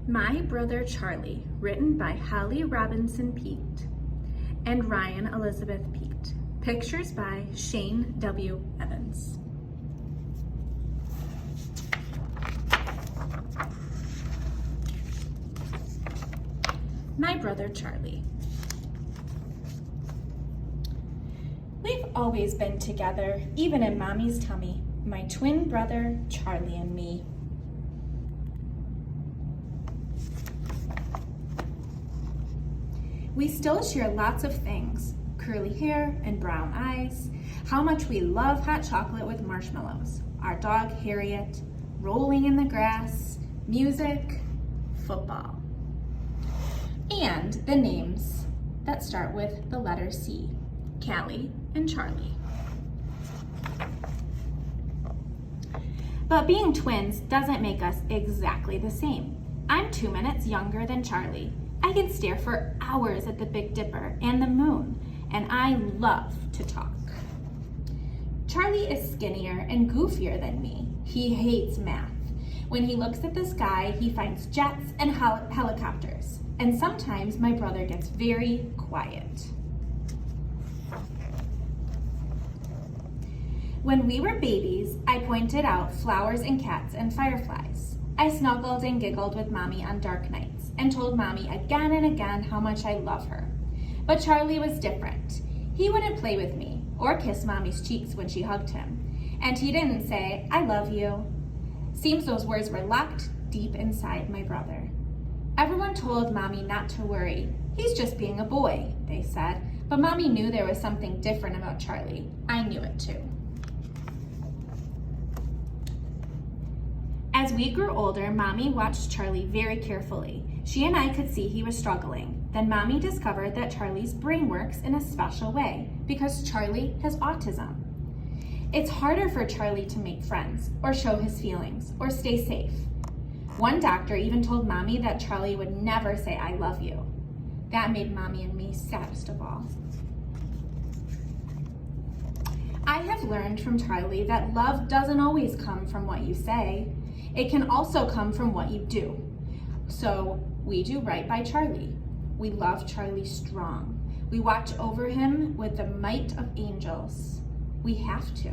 My Brother Charlie, written by Holly Robinson Peete and Ryan Elizabeth Peete. Pictures by Shane W. Evans. My Brother Charlie. We've always been together, even in Mommy's tummy, my twin brother Charlie and me. We still share lots of things, curly hair and brown eyes, how much we love hot chocolate with marshmallows, our dog Harriet, rolling in the grass, music, football, and the names that start with the letter C, Callie and Charlie. But being twins doesn't make us exactly the same. I'm 2 minutes younger than Charlie. I can stare for hours at the Big Dipper and the moon, and I love to talk. Charlie is skinnier and goofier than me. He hates math. When he looks at the sky, he finds jets and helicopters, and sometimes my brother gets very quiet. When we were babies, I pointed out flowers and cats and fireflies. I snuggled and giggled with Mommy on dark nights and told Mommy again and again how much I love her. But Charlie was different. He wouldn't play with me or kiss Mommy's cheeks when she hugged him. And he didn't say, "I love you." Seems those words were locked deep inside my brother. Everyone told Mommy not to worry. He's just being a boy, they said. But Mommy knew there was something different about Charlie. I knew it too. As we grew older, Mommy watched Charlie very carefully. She and I could see he was struggling. Then Mommy discovered that Charlie's brain works in a special way because Charlie has autism. It's harder for Charlie to make friends or show his feelings or stay safe. One doctor even told Mommy that Charlie would never say "I love you." That made Mommy and me saddest of all. I have learned from Charlie that love doesn't always come from what you say. It can also come from what you do. So we do right by Charlie. We love Charlie strong. We watch over him with the might of angels. We have to.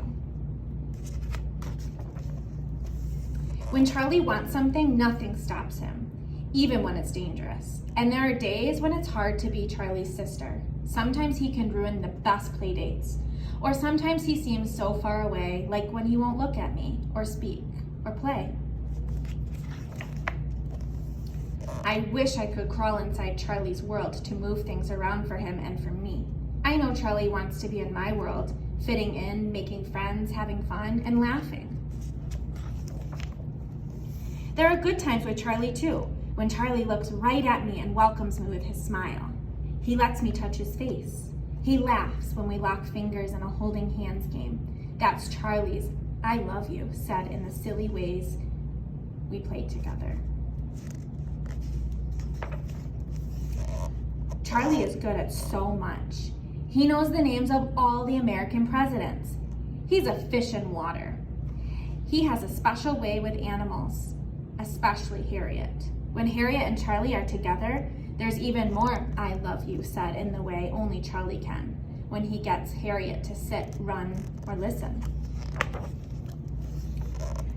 When Charlie wants something, nothing stops him, even when it's dangerous. And there are days when it's hard to be Charlie's sister. Sometimes he can ruin the best play dates. Or sometimes he seems so far away, like when he won't look at me, or speak, or play. I wish I could crawl inside Charlie's world to move things around for him and for me. I know Charlie wants to be in my world, fitting in, making friends, having fun, and laughing. There are good times with Charlie too, when Charlie looks right at me and welcomes me with his smile. He lets me touch his face. He laughs when we lock fingers in a holding hands game. That's Charlie's "I love you" said in the silly ways we play together. Charlie is good at so much. He knows the names of all the American presidents. He's a fish in water. He has a special way with animals, especially Harriet. When Harriet and Charlie are together, there's even more "I love you" said in the way only Charlie can, when he gets Harriet to sit, run, or listen.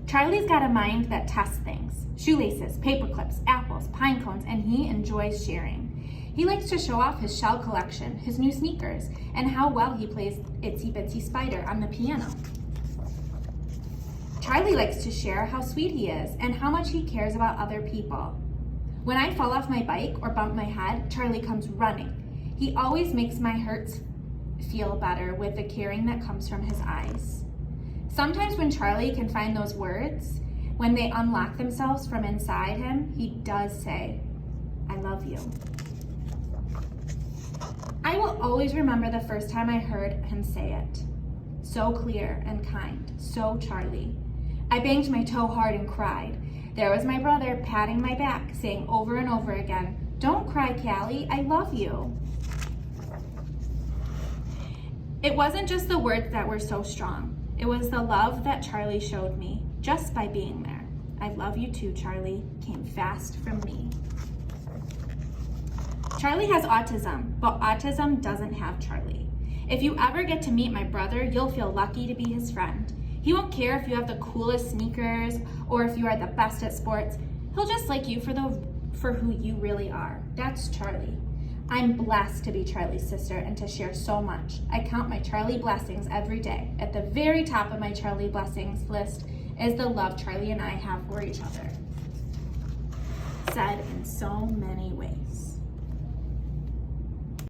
Charlie's got a mind that tests things: shoelaces, paper clips, apples, pine cones, and he enjoys sharing. He likes to show off his shell collection, his new sneakers, and how well he plays Itsy Bitsy Spider on the piano. Charlie likes to share how sweet he is and how much he cares about other people. When I fall off my bike or bump my head, Charlie comes running. He always makes my hurts feel better with the caring that comes from his eyes. Sometimes when Charlie can find those words, when they unlock themselves from inside him, he does say, "I love you." I will always remember the first time I heard him say it. So clear and kind, so Charlie. I banged my toe hard and cried. There was my brother patting my back, saying over and over again, "Don't cry, Callie, I love you." It wasn't just the words that were so strong. It was the love that Charlie showed me just by being there. I love you too, Charlie, came fast from me. Charlie has autism, but autism doesn't have Charlie. If you ever get to meet my brother, you'll feel lucky to be his friend. He won't care if you have the coolest sneakers or if you are the best at sports. He'll just like you for who you really are. That's Charlie. I'm blessed to be Charlie's sister and to share so much. I count my Charlie blessings every day. At the very top of my Charlie blessings list is the love Charlie and I have for each other. Said in so many ways.